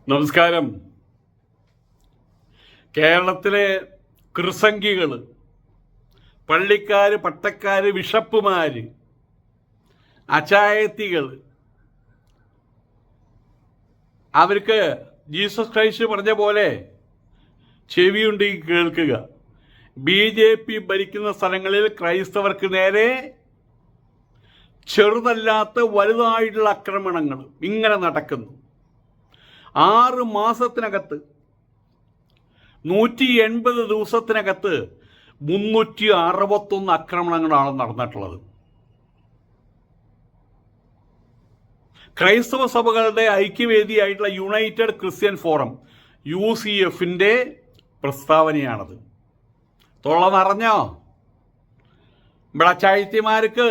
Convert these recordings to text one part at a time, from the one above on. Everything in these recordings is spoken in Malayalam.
നമസ്കാരം. കേരളത്തിലെ കൃസംഗികൾ, പള്ളിക്കാർ, പട്ടക്കാർ, ബിഷപ്പുമാർ, അച്ചായത്തികൾ, അവർക്ക് ജീസസ് ക്രൈസ്റ്റ് പറഞ്ഞ പോലെ ചെവിയുണ്ടെങ്കിൽ കേൾക്കുക. BJP ഭരിക്കുന്ന സ്ഥലങ്ങളിൽ ക്രൈസ്തവർക്ക് നേരെ ചെറുതല്ലാത്ത വലുതായിട്ടുള്ള ആക്രമണങ്ങൾ ഇങ്ങനെ നടക്കുന്നു. 6 മാസത്തിനകത്ത് 180 ദിവസത്തിനകത്ത് 361 ആക്രമണങ്ങളാണ് നടന്നിട്ടുള്ളത്. ക്രൈസ്തവ സഭകളുടെ ഐക്യവേദിയായിട്ടുള്ള യുണൈറ്റഡ് ക്രിസ്ത്യൻ ഫോറം UCFന്റെ പ്രസ്താവനയാണത്. തൊള്ള നിറഞ്ഞോ? ഇവിടെ ചൈത്യമാർക്ക്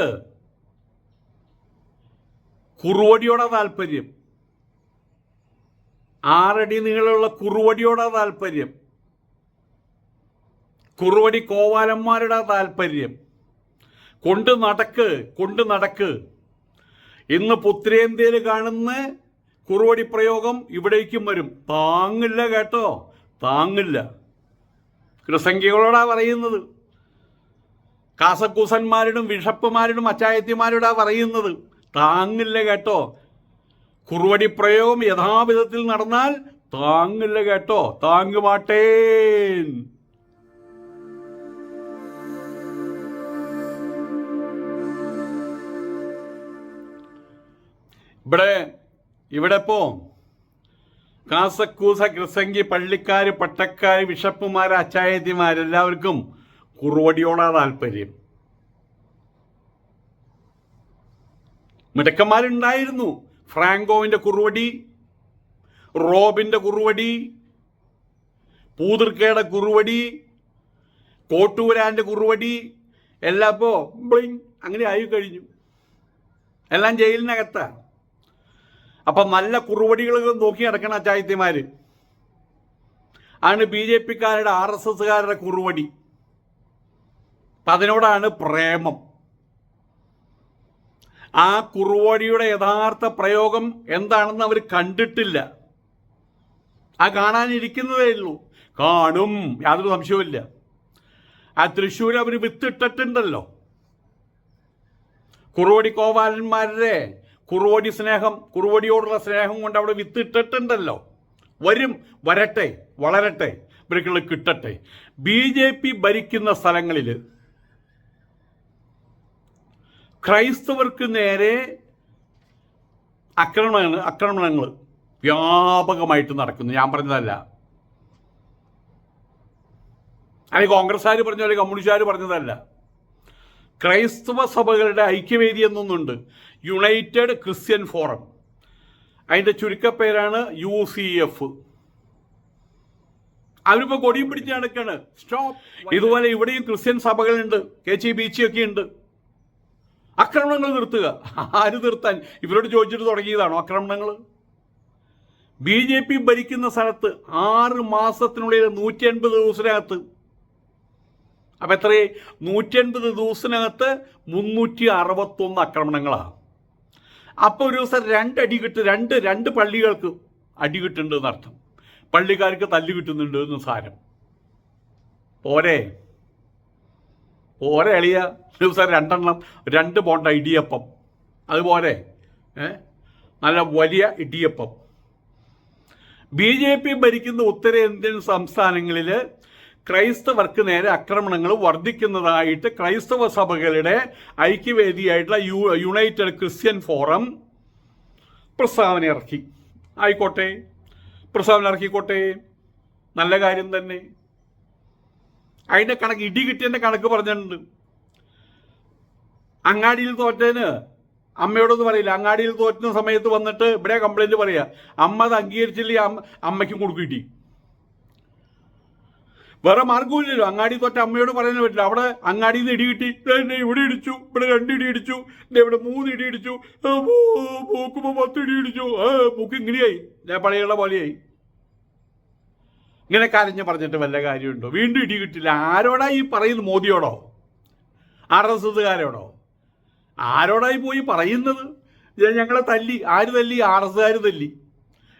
കുറുവടിയോടെ താല്പര്യം, 6 അടി നീളമുള്ള കുറുവടിയോടെ താല്പര്യം, കുറുവടി കോവാലന്മാരുടെ താല്പര്യം. കൊണ്ട് നടക്ക്. ഇന്ന് ഉത്തരേന്ത്യയിൽ കാണുന്ന കുറുവടി പ്രയോഗം ഇവിടേക്കും വരും. താങ്ങില്ല കേട്ടോ, താങ്ങില്ല. കൃസംഖ്യകളോടാ പറയുന്നത്, കാസക്കൂസന്മാരോടും ബിഷപ്പുമാരോടും അച്ചായത്തിമാരോടാ പറയുന്നത്. താങ്ങില്ല കേട്ടോ. കുറുവടി പ്രയോഗം യഥാവിധത്തിൽ നടന്നാൽ താങ്ങില്ല കേട്ടോ, താങ്ങുമാട്ടേൻ. ഇവിടെ ഇപ്പോ കാസക്കൂസ, കൃസംഗി, പള്ളിക്കാർ, പട്ടക്കാർ, ബിഷപ്പുമാർ, അച്ചായത്തിമാരെല്ലാവർക്കും കുറുവടിയോടാ താല്പര്യം. മിടുക്കന്മാരുണ്ടായിരുന്നു. ഫ്രാങ്കോവിൻ്റെ കുറുവടി, റോബിൻ്റെ കുറുവടി, പൂതിർക്കയുടെ കുറുവടി, കോട്ടൂരാൻ്റെ കുറുവടി എല്ലാം ഇപ്പോൾ ബ്ലിങ് അങ്ങനെ ആയി കഴിഞ്ഞു. എല്ലാം ജയിലിനകത്താണ്. അപ്പം നല്ല കുറുവടികൾ നോക്കി നടക്കണം അച്ചായത്തിമാർ. ആണ് BJPക്കാരുടെ RSSകാരുടെ കുറുവടി. അപ്പം അതിനോടാണ് പ്രേമം. ആ കുറുവടിയുടെ യഥാർത്ഥ പ്രയോഗം എന്താണെന്ന് അവർ കണ്ടിട്ടില്ല. ആ കാണാനിരിക്കുന്നതേ ഉള്ളൂ. കാണും, യാതൊരു സംശയവുമില്ല. ആ തൃശ്ശൂർ അവർ വിത്തിട്ടിട്ടുണ്ടല്ലോ. കുറുവടി കോവാലന്മാരുടെ കുറുവടി സ്നേഹം, കുറുവടിയോടുള്ള സ്നേഹം കൊണ്ട് അവിടെ വിത്തിട്ടിട്ടുണ്ടല്ലോ. വരട്ടെ, വളരട്ടെ, ഇവർക്കുള്ള കിട്ടട്ടെ. BJP ഭരിക്കുന്ന സ്ഥലങ്ങളിൽ ക്രൈസ്തവർക്ക് നേരെ ആക്രമണങ്ങൾ വ്യാപകമായിട്ട് നടക്കുന്നു. ഞാൻ പറഞ്ഞതല്ല, അല്ലെങ്കിൽ കോൺഗ്രസ്സുകാർ പറഞ്ഞോ അല്ലെങ്കിൽ കമ്മ്യൂണിസ്റ്റുകാർ പറഞ്ഞതല്ല. ക്രൈസ്തവ സഭകളുടെ ഐക്യവേദി എന്നൊന്നുണ്ട്, യുണൈറ്റഡ് ക്രിസ്ത്യൻ ഫോറം. അതിൻ്റെ ചുരുക്കപ്പേരാണ് UCF. അവരിപ്പോൾ കൊടിയും പിടിച്ച് നടക്കാണ്. സ്റ്റോപ്പ്. ഇതുപോലെ ഇവിടെയും ക്രിസ്ത്യൻ സഭകളുണ്ട്, KCBC ഒക്കെ ഉണ്ട്. ആക്രമണങ്ങൾ നിർത്തുക. ആര് നിർത്താൻ? ഇവരോട് ചോദിച്ചിട്ട് തുടങ്ങിയതാണോ ആക്രമണങ്ങൾ? BJP ഭരിക്കുന്ന സ്ഥലത്ത് 6 മാസത്തിനുള്ളിൽ 180 ദിവസത്തിനകത്ത്, അപ്പം എത്രയേ? 180 ദിവസത്തിനകത്ത് 361 ആക്രമണങ്ങളാണ്. അപ്പോൾ ഒരു ദിവസം 2 അടി കിട്ടും. രണ്ട് പള്ളികൾക്ക് അടി കിട്ടുന്നുണ്ട് എന്നർത്ഥം. പള്ളിക്കാർക്ക് തല്ല് കിട്ടുന്നുണ്ട് എന്ന് സാരം. പോരെ എളിയ ദിവസം 2 പോണ്ട ഇടിയപ്പം. അതുപോലെ നല്ല വലിയ ഇടിയപ്പം. BJP ഭരിക്കുന്ന ഉത്തരേന്ത്യൻ സംസ്ഥാനങ്ങളിൽ ക്രൈസ്തവർക്ക് നേരെ ആക്രമണങ്ങൾ വർദ്ധിക്കുന്നതായിട്ട് ക്രൈസ്തവ സഭകളുടെ ഐക്യവേദിയായിട്ടുള്ള യുണൈറ്റഡ് ക്രിസ്ത്യൻ ഫോറം പ്രസ്താവന ഇറക്കി. ആയിക്കോട്ടെ, പ്രസ്താവന ഇറക്കിക്കോട്ടെ, നല്ല കാര്യം തന്നെ. അതിൻ്റെ കണക്ക്, ഇടി കിട്ടിയതിൻ്റെ കണക്ക് പറഞ്ഞിട്ടുണ്ട്. അങ്ങാടിയിൽ തോറ്റേന് അമ്മയോടൊന്നും പറയില്ല. അങ്ങാടിയിൽ തോറ്റുന്ന സമയത്ത് വന്നിട്ട് ഇവിടെ കംപ്ലൈൻറ്റ് പറയുക, അമ്മ അത് അംഗീകരിച്ചില്ല, അമ്മയ്ക്കും കൊടുക്കും ഇടി. വേറെ മാർഗമില്ലല്ലോ. അങ്ങാടി തോറ്റ അമ്മയോട് പറയാൻ പറ്റില്ല. അവിടെ അങ്ങാടിയിൽ നിന്ന് ഇടി കിട്ടി, ഇവിടെ ഇടിച്ചു, ഇവിടെ 2 ഇടി ഇടിച്ചു, ഇവിടെ 3 ഇടി ഇടിച്ചു, മൂക്കുമ്പോൾ 10 ഇടി ഇടിച്ചു, മൂക്ക് ഇങ്ങനെയായി, പഴയുള്ള പോലെയായി. ഇങ്ങനെ കരഞ്ഞ് പറഞ്ഞിട്ട് വല്ല കാര്യമുണ്ടോ? വീണ്ടും ഇടി കിട്ടില്ല. ആരോടാ ഈ പറയുന്നത്? മോദിയോടോ? RSSകാരോടോ? ആരോടായി പോയി പറയുന്നത്? ഞങ്ങളെ തല്ലി. ആര് തല്ലി? RSSകാർ തല്ലി.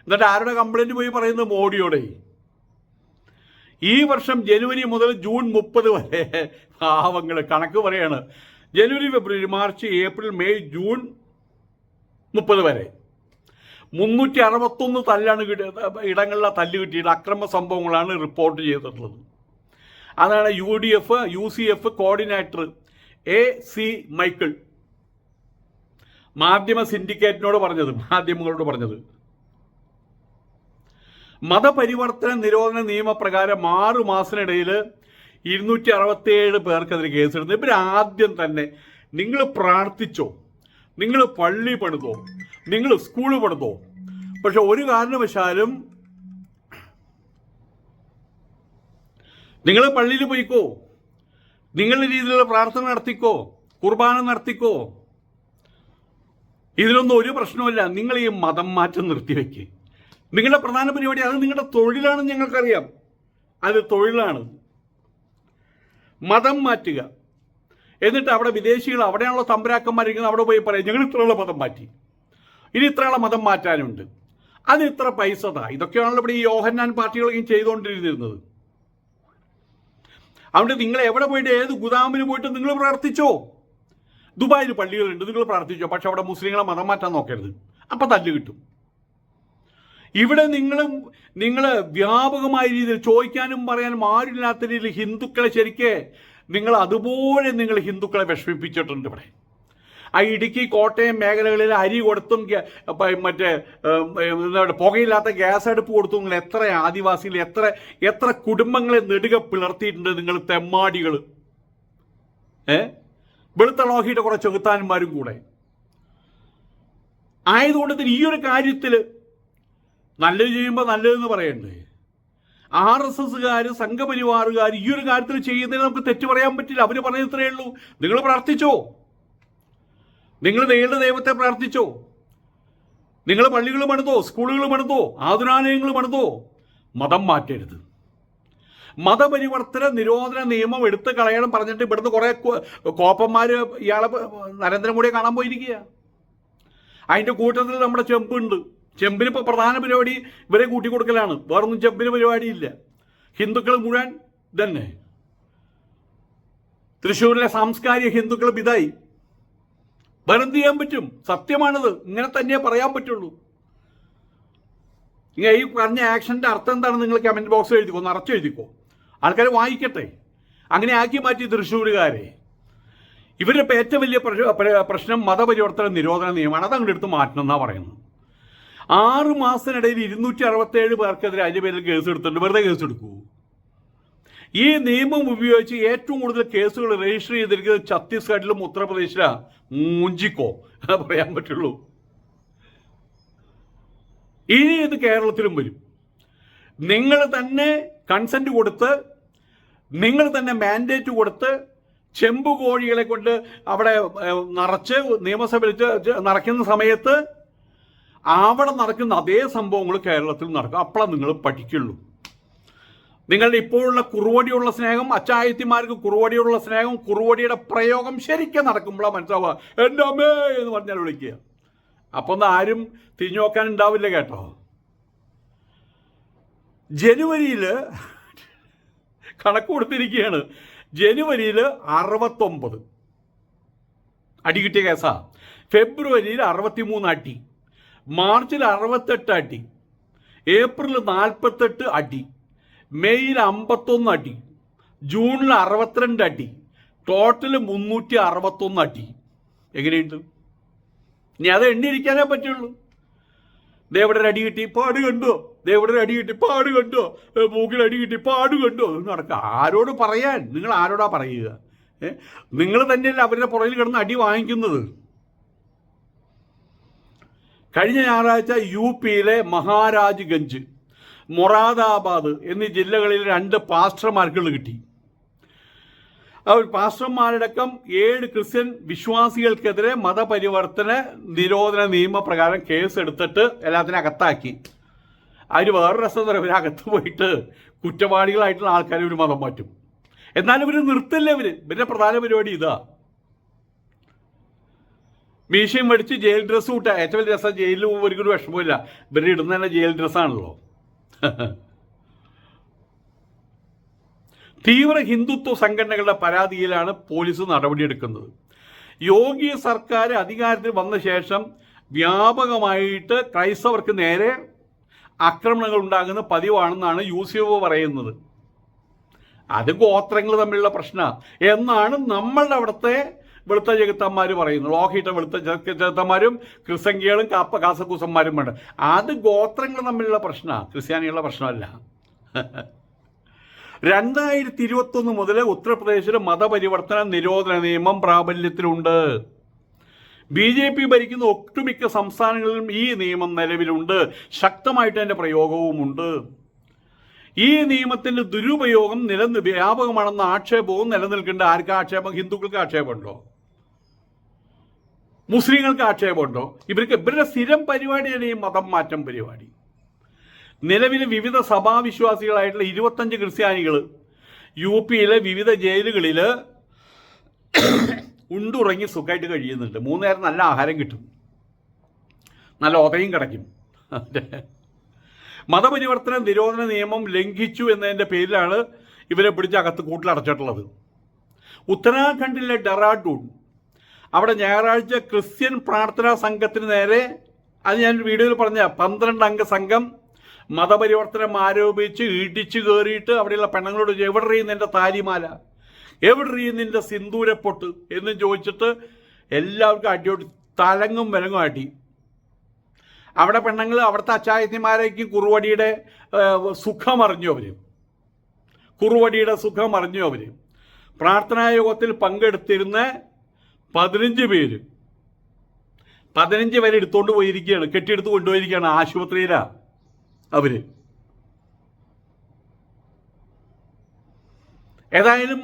എന്നിട്ട് ആരുടെ കംപ്ലൈൻറ്റ് പോയി പറയുന്നത്? മോഡിയോടെ. ഈ വർഷം ജനുവരി മുതൽ ജൂൺ 30 വരെ പാവങ്ങൾ കണക്ക് പറയാണ്. ജനുവരി, ഫെബ്രുവരി, മാർച്ച്, ഏപ്രിൽ, മെയ്, ജൂൺ 30 വരെ 361 തല്ലാണ് ഇടങ്ങളിലെ തല്ല് കിട്ടിയിട്ട് അക്രമ സംഭവങ്ങളാണ് റിപ്പോർട്ട് ചെയ്തിട്ടുള്ളത്. അതാണ് UCF കോർഡിനേറ്റർ AC മൈക്കിൾ മാധ്യമ സിൻഡിക്കേറ്റിനോട് പറഞ്ഞത്, മാധ്യമങ്ങളോട് പറഞ്ഞത്. മതപരിവർത്തന നിരോധന നിയമപ്രകാരം 6 മാസത്തിനിടയിൽ 267 പേർക്കെതിരെ കേസെടുത്തു. ഇവർ ആദ്യം തന്നെ നിങ്ങൾ പ്രാർത്ഥിച്ചോ, നിങ്ങൾ പള്ളി പണിതോ, നിങ്ങൾ സ്കൂൾ പണിതോ, പക്ഷെ ഒരു കാരണവശാലും നിങ്ങൾ പള്ളിയിൽ പോയിക്കോ, നിങ്ങളുടെ രീതിയിലുള്ള പ്രാർത്ഥന നടത്തിക്കോ, കുർബാന നടത്തിക്കോ, ഇതിലൊന്നും ഒരു പ്രശ്നമില്ല. നിങ്ങൾ ഈ മതം മാറ്റം നിർത്തിവെക്ക്. നിങ്ങളുടെ പ്രധാന പരിപാടി അത് നിങ്ങളുടെ തൊഴിലാണെന്ന് ഞങ്ങൾക്കറിയാം. അത് തൊഴിലാണ്. മതം മാറ്റുക. എന്നിട്ട് അവിടെ വിദേശികൾ, അവിടെയാണല്ലോ തമ്പരാക്കന്മാരിക്കുന്നത്, അവിടെ പോയി പറയും ഞങ്ങൾ ഇത്രയുള്ള മതം മാറ്റി, ഇനി ഇത്രയുള്ള മതം മാറ്റാനുണ്ട്, അത് ഇത്ര പൈസ താ. ഇതൊക്കെയാണല്ലോ ഇവിടെ ഈ യോഹന്നാൻ പാർട്ടികളൊക്കെ ചെയ്തുകൊണ്ടിരുന്നത്. അതുകൊണ്ട് നിങ്ങൾ എവിടെ പോയിട്ട് ഏത് ഗുദാമിന് പോയിട്ട് നിങ്ങൾ പ്രാർത്ഥിച്ചോ. ദുബായിൽ പള്ളികളുണ്ട്, നിങ്ങൾ പ്രാർത്ഥിച്ചോ, പക്ഷെ അവിടെ മുസ്ലിങ്ങളെ മതം മാറ്റാൻ നോക്കരുത്, അപ്പം തല്ല് കിട്ടും. ഇവിടെ നിങ്ങൾ വ്യാപകമായ രീതിയിൽ ചോദിക്കാനും പറയാനും ആരില്ലാത്ത രീതിയിൽ ഹിന്ദുക്കളെ ശരിക്ക് നിങ്ങൾ അതുപോലെ നിങ്ങൾ ഹിന്ദുക്കളെ വിഷമിപ്പിച്ചിട്ടുണ്ട്. ഇവിടെ ആ ഇടുക്കി, കോട്ടയം മേഖലകളിൽ അരി കൊടുത്തും മറ്റേ പുകയില്ലാത്ത ഗ്യാസ് അടുപ്പ് കൊടുത്തും നിങ്ങൾ എത്ര ആദിവാസികൾ, എത്ര കുടുംബങ്ങളെ നെടുക പിളർത്തിയിട്ടുണ്ട് നിങ്ങൾ തെമ്മാടികൾ. വെളുത്ത നോക്കിയിട്ട് കുറേ ചെകുത്താന്മാരും കൂടെ ആയതുകൊണ്ട് ഈ ഒരു കാര്യത്തിൽ നല്ലത് ചെയ്യുമ്പോൾ നല്ലതെന്ന് പറയണ്ടേ? RSSകാർ, സംഘപരിവാറുകാർ ഈ ഒരു കാര്യത്തിൽ ചെയ്യുന്നതിന് നമുക്ക് തെറ്റ് പറയാൻ പറ്റില്ല. അവർ പറഞ്ഞത് ഇത്രയേ ഉള്ളൂ, നിങ്ങൾ പ്രാർത്ഥിച്ചോ, നിങ്ങൾ നിങ്ങളുടെ ദൈവത്തെ പ്രാർത്ഥിച്ചോ, നിങ്ങൾ പള്ളികൾ പണിതോ, സ്കൂളുകൾ പണിതോ, ആതുരാലയങ്ങൾ പണിതോ, മതം മാറ്റരുത്. മതപരിവർത്തന നിരോധന നിയമം എടുത്ത് കളയണം പറഞ്ഞിട്ട് ഇവിടുന്ന് കുറേ കോപ്പന്മാർ ഇയാളെ നരേന്ദ്രമോദിയെ കാണാൻ പോയിരിക്കുക. അതിൻ്റെ കൂട്ടത്തിൽ നമ്മുടെ ചെമ്പുണ്ട്. ചെമ്പിന് ഇപ്പോൾ പ്രധാന പരിപാടി ഇവരെ കൂട്ടിക്കൊടുക്കലാണ്, വേറൊന്നും ചെമ്പിന് പരിപാടിയില്ല. ഹിന്ദുക്കൾ മുഴുവൻ തന്നെ തൃശ്ശൂരിലെ സാംസ്കാരിക ഹിന്ദുക്കൾ ഇതായി. വേറെന്ത് ചെയ്യാൻ പറ്റും? സത്യമാണത്, ഇങ്ങനെ തന്നെ പറയാൻ പറ്റുള്ളൂ. ഇങ്ങനെ ഈ പറഞ്ഞ ആക്ഷൻ്റെ അർത്ഥം എന്താണെന്ന് നിങ്ങൾ കമൻറ്റ് ബോക്സിൽ എഴുതിക്കോ, നിറച്ച് എഴുതിക്കോ, ആൾക്കാർ വായിക്കട്ടെ. അങ്ങനെ ആക്കി മാറ്റി തൃശ്ശൂരുകാരെ. ഇവരുടെ ഇപ്പോൾ ഏറ്റവും വലിയ പ്രശ്നം മതപരിവർത്തന നിരോധന നിയമമാണ്. അത് അങ്ങോട്ട് എടുത്ത് മാറ്റണം എന്നാണ് പറയുന്നത്. 6 മാസത്തിനിടയിൽ 267 പേർക്കെതിരെ അതിൻ്റെ പേരിൽ കേസ് എടുത്തിട്ടുണ്ട്. വെറുതെ കേസ് എടുക്കൂ. ഈ നിയമം ഉപയോഗിച്ച് ഏറ്റവും കൂടുതൽ കേസുകൾ രജിസ്റ്റർ ചെയ്തിരിക്കുന്നത് ഛത്തീസ്ഗഡിലും ഉത്തർപ്രദേശിലാണ്. മൂഞ്ചിക്കോ പറയാൻ പറ്റുള്ളൂ. ഇനി ഇത് കേരളത്തിലും വരും. നിങ്ങൾ തന്നെ കൺസെന്റ് കൊടുത്ത്, നിങ്ങൾ തന്നെ മാൻഡേറ്റ് കൊടുത്ത് ചെമ്പ് കോഴികളെ കൊണ്ട് അവിടെ നിറച്ച് നിയമസഭയിൽ നിറയ്ക്കുന്ന സമയത്ത് അവിടെ നടക്കുന്ന അതേ സംഭവങ്ങൾ കേരളത്തിൽ നടക്കും. അപ്പോഴാണ് നിങ്ങൾ പഠിക്കുള്ളൂ. നിങ്ങളുടെ ഇപ്പോഴുള്ള കുറുവടിയുള്ള സ്നേഹം, അച്ചായത്തിമാർക്ക് കുറുവടിയുള്ള സ്നേഹം, കുറുവടിയുടെ പ്രയോഗം ശരിക്കും നടക്കുമ്പോഴാണ് മനസ്സിലാവുക. എൻ്റെ അമ്മേ എന്ന് പറഞ്ഞാൽ വിളിക്കുക. അപ്പം ഒന്നും ആരും തിരിഞ്ഞു നോക്കാൻ ഉണ്ടാവില്ല കേട്ടോ. ജനുവരിയിൽ കണക്ക് കൊടുത്തിരിക്കുകയാണ്. ജനുവരിയിൽ 69 അടി കിട്ടിയ കേസാ. ഫെബ്രുവരിയിൽ 63 അടി, മാർച്ചിൽ 68 അടി, ഏപ്രിൽ 48 അടി, മെയ്യിൽ 51 അടി, ജൂണിൽ 62 അടി, ടോട്ടൽ 361 അടി. എങ്ങനെയുണ്ട്? ഇനി അത് എണ്ണിയിരിക്കാനേ പറ്റുള്ളൂ. ദേവിടെ അടി കിട്ടി, പാട് കണ്ടോ, ദേവിടെ അടി കിട്ടി, പാട് കണ്ടോ, മൂക്കിൽ അടി കിട്ടി, പാട് കണ്ടോ, അതൊന്നും നടക്കുക. ആരോട് പറയാൻ? നിങ്ങൾ ആരോടാ പറയുക? നിങ്ങൾ തന്നെയല്ല അവരുടെ പുറകിൽ കിടന്ന് അടി വാങ്ങിക്കുന്നത്. കഴിഞ്ഞ ഞായറാഴ്ച UPയിലെ മഹാരാജ്ഗഞ്ച്, മൊറാദാബാദ് എന്നീ ജില്ലകളിൽ 2 പാസ്റ്റർമാർക്ക് കിട്ടി. അവർ പാസ്റ്റർമാരടക്കം 7 ക്രിസ്ത്യൻ വിശ്വാസികൾക്കെതിരെ മതപരിവർത്തന നിരോധന നിയമപ്രകാരം കേസ് എടുത്തിട്ട് എല്ലാത്തിനും അകത്താക്കി. അതിന് വേറെ രസം തരാം, ഇവരകത്ത് പോയിട്ട് കുറ്റവാളികളായിട്ടുള്ള ആൾക്കാർ ഒരു മതം മാറ്റും. എന്നാലും ഇവർ നിർത്തില്ല. ഇവരുടെ പ്രധാന പരിപാടി ഇതാ. മീശയും മേടിച്ച് ജയിൽ ഡ്രസ്സ് കൂട്ടുക. ഏറ്റവും വലിയ രസം, ജയിലിൽ പോകുമ്പോൾ ഒരിക്കലും വിഷമമില്ല, ഇവർ ഇടുന്ന തന്നെ ജയിൽ ഡ്രസ്സാണല്ലോ. തീവ്ര ഹിന്ദുത്വ സംഘടനകളുടെ പരാതിയിലാണ് പോലീസ് നടപടിയെടുക്കുന്നത്. യോഗി സർക്കാർ അധികാരത്തിൽ വന്ന ശേഷം വ്യാപകമായിട്ട് ക്രൈസ്തവർക്ക് നേരെ ആക്രമണങ്ങൾ ഉണ്ടാകുന്ന പതിവാണെന്നാണ് യൂസിഫ് പറയുന്നത്. അത് ഗോത്രങ്ങൾ തമ്മിലുള്ള പ്രശ്നമാണ് എന്നാണ് നമ്മളുടെ അവിടുത്തെ വെളുത്ത ചെകുത്തന്മാർ പറയുന്നത്. ലോഹിട്ട വെളുത്ത ചെകുത്തന്മാരും ക്രിസംഖ്യകളും കാസക്കൂസന്മാരും വേണ്ട. അത് ഗോത്രങ്ങൾ തമ്മിലുള്ള പ്രശ്നമാണ്, ക്രിസ്ത്യാനികളുടെ പ്രശ്നമല്ല. 2021 മുതൽ ഉത്തർപ്രദേശിൽ മതപരിവർത്തന നിരോധന നിയമം പ്രാബല്യത്തിലുണ്ട്. BJP ഭരിക്കുന്ന ഒട്ടുമിക്ക സംസ്ഥാനങ്ങളിലും ഈ നിയമം നിലവിലുണ്ട്. ശക്തമായിട്ട് അതിൻ്റെ പ്രയോഗവുമുണ്ട്. ഈ നിയമത്തിൻ്റെ ദുരുപയോഗം വ്യാപകമാണെന്ന ആക്ഷേപവും നിലനിൽക്കേണ്ട. ആർക്ക് ആക്ഷേപം? ഹിന്ദുക്കൾക്ക് ആക്ഷേപമുണ്ടോ? മുസ്ലിങ്ങൾക്ക് ആക്ഷേപമുണ്ടോ? ഇവരുടെ സ്ഥിരം പരിപാടിയാണ് ഈ മതം മാറ്റം പരിപാടി. നിലവിലെ വിവിധ സഭാവിശ്വാസികളായിട്ടുള്ള 25 ക്രിസ്ത്യാനികൾ UPയിലെ വിവിധ ജയിലുകളിൽ ഉണ്ടുറങ്ങി സുഖമായിട്ട് കഴിയുന്നുണ്ട്. 3 നേരം നല്ല ആഹാരം കിട്ടും, നല്ല ഓതയും കിടക്കും. മതപരിവർത്തന നിരോധന നിയമം ലംഘിച്ചു എന്നതിൻ്റെ പേരിലാണ് ഇവരെ പിടിച്ച് അകത്ത് കൂട്ടിലടച്ചിട്ടുള്ളത്. ഉത്തരാഖണ്ഡിലെ ഡെറാഡൂൺ അവിടെ ഞായറാഴ്ച ക്രിസ്ത്യൻ പ്രാർത്ഥനാ സംഘത്തിന് നേരെ, അത് ഞാൻ വീഡിയോയിൽ പറഞ്ഞ 12 അംഗ സംഘം മതപരിവർത്തനം ആരോപിച്ച് ഇടിച്ചു കയറിയിട്ട് അവിടെയുള്ള പെണ്ണുങ്ങളോട് എവിടെ നിന്റെ താലിമാല, എവിടെ നിന്റെ സിന്ദൂരപ്പൊട്ട് എന്ന് ചോദിച്ചിട്ട് എല്ലാവർക്കും അടിയോടി തലങ്ങും വിലങ്ങും അടി. അവിടെ പെണ്ണുങ്ങൾ അവിടുത്തെ അച്ചായത്തിമാരേക്കും കുറുവടിയുടെ സുഖം അറിഞ്ഞു അവർ. കുറുവടിയുടെ സുഖം അറിഞ്ഞു അവർ. പ്രാർത്ഥനായോഗത്തിൽ പങ്കെടുത്തിരുന്ന 15 പേര് 15 പേരെ എടുത്തുകൊണ്ട് പോയിരിക്കുകയാണ്, കെട്ടിയെടുത്ത് കൊണ്ടുപോയിരിക്കുകയാണ്. ആശുപത്രിയിലാണ് അവർ. ഏതായാലും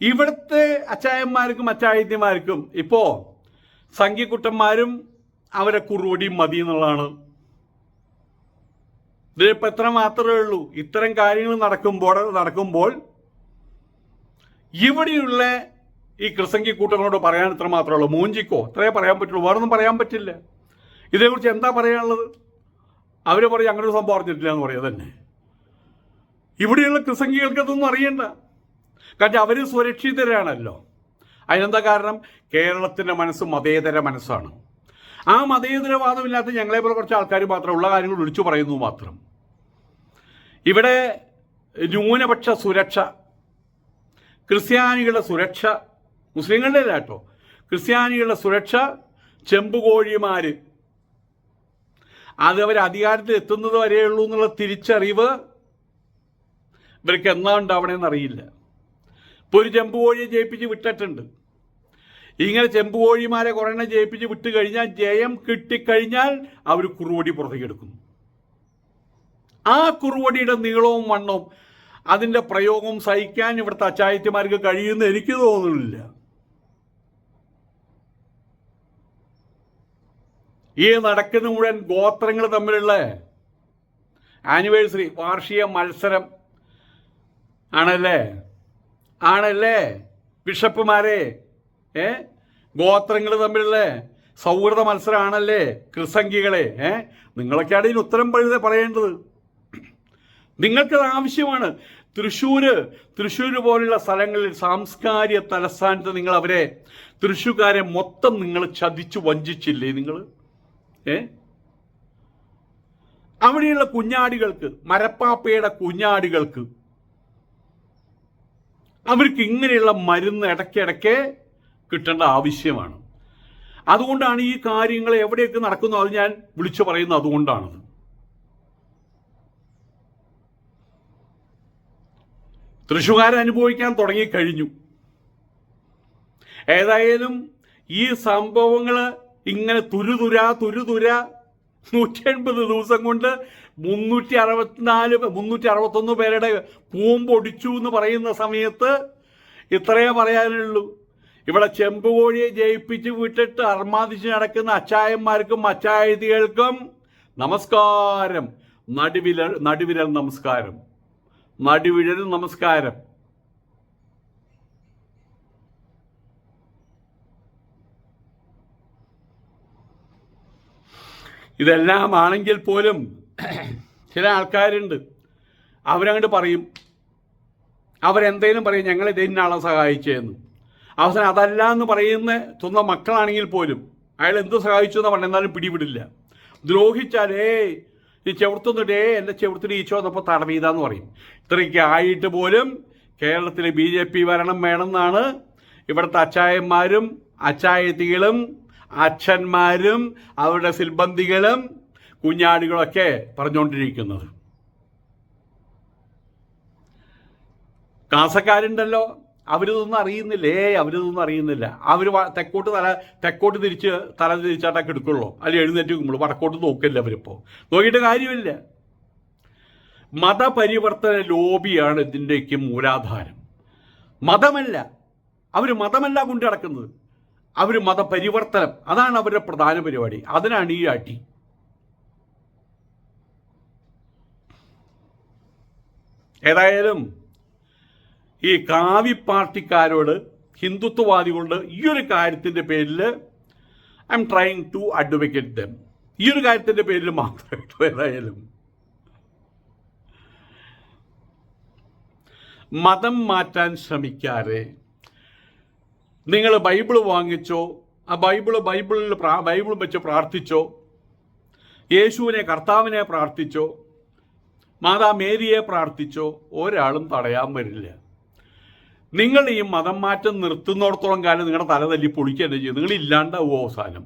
ഇവിടുത്തെ അച്ചായന്മാർക്കും അച്ചായത്തിമാർക്കും ഇപ്പോൾ സംഘിക്കുട്ടന്മാരും അവരെ കുറുവടിയും മതി എന്നുള്ളതാണ്. ഇതിപ്പോൾ എത്ര മാത്രമേ ഉള്ളൂ. ഇത്തരം കാര്യങ്ങൾ നടക്കുമ്പോൾ ഇവിടെയുള്ള ഈ ക്രിസംഗി കൂട്ടങ്ങളോട് പറയാൻ ഇത്ര മാത്രമേ ഉള്ളൂ. മൂഞ്ചിക്കോ, ഇത്രയേ പറയാൻ പറ്റുള്ളൂ, വേറൊന്നും പറയാൻ പറ്റില്ല. ഇതേക്കുറിച്ച് എന്താ പറയാനുള്ളത്? അവർ പറയും അങ്ങനെ ഒരു സംഭവം അറിഞ്ഞിട്ടില്ല എന്ന് പറയുക തന്നെ. ഇവിടെയുള്ള ക്രിസംഗികൾക്ക് അതൊന്നും അറിയണ്ട. കാരണം അവർ സുരക്ഷിതരാണല്ലോ. അതിനെന്താ കാരണം? കേരളത്തിൻ്റെ മനസ്സ് മതേതര മനസ്സാണ്. ആ മതേതരവാദമില്ലാത്ത ഞങ്ങളെപ്പോലെ കുറച്ച് ആൾക്കാർ മാത്രം ഉള്ള കാര്യങ്ങൾ വിളിച്ചു പറയുന്നു മാത്രം. ഇവിടെ ന്യൂനപക്ഷ സുരക്ഷ, ക്രിസ്ത്യാനികളുടെ സുരക്ഷ, മുസ്ലിങ്ങളുടെ അല്ല കേട്ടോ, ക്രിസ്ത്യാനികളുടെ സുരക്ഷ, ചെമ്പുകോഴിമാർ, അത് അവർ അധികാരത്തിൽ എത്തുന്നത് വരെയുള്ളൂ എന്നുള്ള തിരിച്ചറിവ് ഇവർക്ക് എന്നാ ഉണ്ടാവണമെന്ന് അറിയില്ല. ഇപ്പോൾ ഒരു ചെമ്പുകോഴിയെ ജയിപ്പിച്ച് വിട്ടിട്ടുണ്ട്. ഇങ്ങനെ ചെമ്പുകോഴിമാരെ കുറേണ്ണം ജയിപ്പിച്ച് വിട്ട് കഴിഞ്ഞാൽ, ജയം കിട്ടിക്കഴിഞ്ഞാൽ അവർ കുറുവടി പുറത്തേക്ക് എടുക്കും. ആ കുറുവടിയുടെ നീളവും വണ്ണവും അതിൻ്റെ പ്രയോഗവും സഹിക്കാൻ ഇവിടുത്തെ അച്ചായത്തിമാർക്ക് കഴിയുമെന്ന് എനിക്ക് തോന്നുന്നില്ല. ഈ നടക്കുന്ന മുഴുവൻ ഗോത്രങ്ങൾ തമ്മിലുള്ള ആനിവേഴ്സറി, വാർഷിക മത്സരം ആണല്ലേ ബിഷപ്പുമാരെ? ഗോത്രങ്ങൾ തമ്മിലുള്ള സൗഹൃദ മത്സരമാണല്ലേ ക്രിസംഖികളെ? നിങ്ങളൊക്കെയാണ് ഇതിന് ഉത്തരം പറയേണ്ടത്. നിങ്ങൾക്കത് ആവശ്യമാണ്. തൃശ്ശൂർ പോലുള്ള സ്ഥലങ്ങളിൽ സാംസ്കാരിക തലസ്ഥാനത്ത് നിങ്ങൾ അവരെ, തൃശ്ശൂർക്കാരെ മൊത്തം നിങ്ങൾ ചതിച്ചു വഞ്ചിച്ചില്ലേ നിങ്ങൾ? അവിടെയുള്ള കുഞ്ഞാടികൾക്ക്, മരപ്പാപ്പയുടെ കുഞ്ഞാടികൾക്ക്, അവർക്ക് ഇങ്ങനെയുള്ള മരുന്ന് ഇടയ്ക്കിടയ്ക്ക് കിട്ടേണ്ട ആവശ്യമാണ്. അതുകൊണ്ടാണ് ഈ കാര്യങ്ങൾ എവിടെയൊക്കെ നടക്കുന്നു അത് ഞാൻ വിളിച്ചു പറയുന്നത്. അതുകൊണ്ടാണത്. തൃശ്ശൂർക്കാർ അനുഭവിക്കാൻ തുടങ്ങിക്കഴിഞ്ഞു. ഏതായാലും ഈ സംഭവങ്ങൾ ഇങ്ങനെ തുരുതുര 180 ദിവസം കൊണ്ട് 361 പേരുടെ പൂമ്പൊടിച്ചു എന്ന് പറയുന്ന സമയത്ത് ഇത്രയേ പറയാനുള്ളൂ. ഇവിടെ ചെമ്പുകോഴിയെ ജയിപ്പിച്ച് വിട്ടിട്ട് അർമാദിച്ച് നടക്കുന്ന അച്ചായന്മാർക്കും അച്ചായതികൾക്കും നമസ്കാരം, നടുവിരൽ നമസ്കാരം, നടുവിരൽ നമസ്കാരം. ഇതെല്ലാം ആണെങ്കിൽ പോലും ചില ആൾക്കാരുണ്ട്, അവരങ്ങോട്ട് പറയും, അവരെന്തേലും പറയും ഞങ്ങൾ ഇതിനാളെ സഹായിച്ചതെന്ന്. അവസാനം അതല്ല എന്ന് പറയുന്ന സ്വന്തം മക്കളാണെങ്കിൽ പോലും അയാൾ എന്ത് സഹായിച്ചു എന്ന് പറഞ്ഞാലും പിടിവിടില്ല. ദ്രോഹിച്ചാലേ ഈ ചെവിടുത്തുന്നിട്ടേ എൻ്റെ ചെവിടുത്തിന് ഈച്ചോ എന്നപ്പോൾ തടവീതാന്ന് പറയും. ഇത്രയ്ക്ക് ആയിട്ട് പോലും കേരളത്തിൽ BJP ഭരണം വേണമെന്നാണ് ഇവിടുത്തെ അച്ചായന്മാരും അച്ചായത്തികളും അച്ഛന്മാരും അവരുടെ സിൽബന്ധികളും കുഞ്ഞാടികളൊക്കെ പറഞ്ഞുകൊണ്ടിരിക്കുന്നത്. കാസക്കാരുണ്ടല്ലോ, അവരിതൊന്നും അറിയുന്നില്ലേ, അവരിതൊന്നും അറിയുന്നില്ല. അവർ തെക്കോട്ട് തിരിച്ച് തല തിരിച്ചാട്ടൊക്കെ എടുക്കുള്ളൂ, അല്ലെങ്കിൽ എഴുന്നേറ്റ് നമ്മൾ വടക്കോട്ട് നോക്കില്ല. അവരിപ്പോൾ നോക്കിയിട്ട് കാര്യമില്ല. മതപരിവർത്തന ലോബിയാണ് ഇതിൻ്റെയൊക്കെ മൂലാധാരം. മതമല്ല, അവർ മതമല്ല കൊണ്ടു നടക്കുന്നത്, അവർ മതപരിവർത്തനം, അതാണ് അവരുടെ പ്രധാന പരിപാടി. അതിനാണ് ഈ അടി. ഏതായാലും ഈ കാവി പാർട്ടിക്കാരോട്, ഹിന്ദുത്വവാദികളുടെ ഈ ഒരു കാര്യത്തിൻ്റെ പേരിൽ I am trying to advocate them. ഈ ഒരു കാര്യത്തിൻ്റെ പേരിൽ മാത്രമായിട്ട് ഏതായാലും മതം മാറ്റാൻ ശ്രമിക്കാതെ നിങ്ങൾ ബൈബിൾ വാങ്ങിച്ചോ, ആ ബൈബിൾ വെച്ച് പ്രാർത്ഥിച്ചോ, യേശുവിനെ കർത്താവിനെ പ്രാർത്ഥിച്ചോ, മാതാ മേരിയെ പ്രാർത്ഥിച്ചോ, ഒരാളും തടയാൻ വരില്ല. നിങ്ങൾ ഈ മതം മാറ്റം നിർത്തുന്നിടത്തോളം കാലം നിങ്ങളുടെ തല തല്ലി പൊളിക്കുക തന്നെ ചെയ്യും. നിങ്ങൾ ഇല്ലാണ്ടാവും അവസാനം.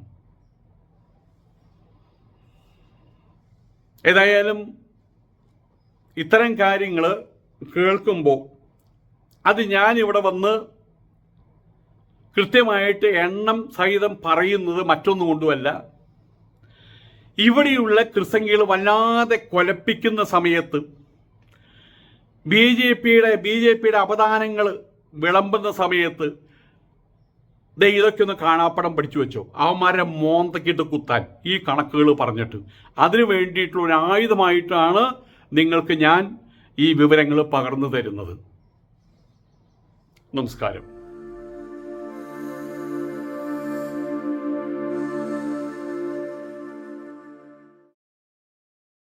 ഏതായാലും ഇത്തരം കാര്യങ്ങൾ കേൾക്കുമ്പോൾ അത് ഞാനിവിടെ വന്ന് കൃത്യമായിട്ട് എണ്ണം സഹിതം പറയുന്നത് മറ്റൊന്നും കൊണ്ടുമല്ല. ഇവിടെയുള്ള ക്രിസംഖികൾ വല്ലാതെ കൊലപ്പിക്കുന്ന സമയത്ത് ബി ജെ പിയുടെ അപദാനങ്ങൾ വിളമ്പുന്ന സമയത്ത് ഇതൊക്കെ ഒന്ന് കാണാപ്പടം പഠിച്ചു വെച്ചോ, അവന്മാരെ മോന്തക്കിട്ട് കുത്താൻ ഈ കണക്കുകൾ പറഞ്ഞിട്ട്. അതിനു വേണ്ടിയിട്ടുള്ള ഒരു ആയുധമായിട്ടാണ് നിങ്ങൾക്ക് ഞാൻ ഈ വിവരങ്ങൾ പകർന്നു തരുന്നത്. നമസ്കാരം.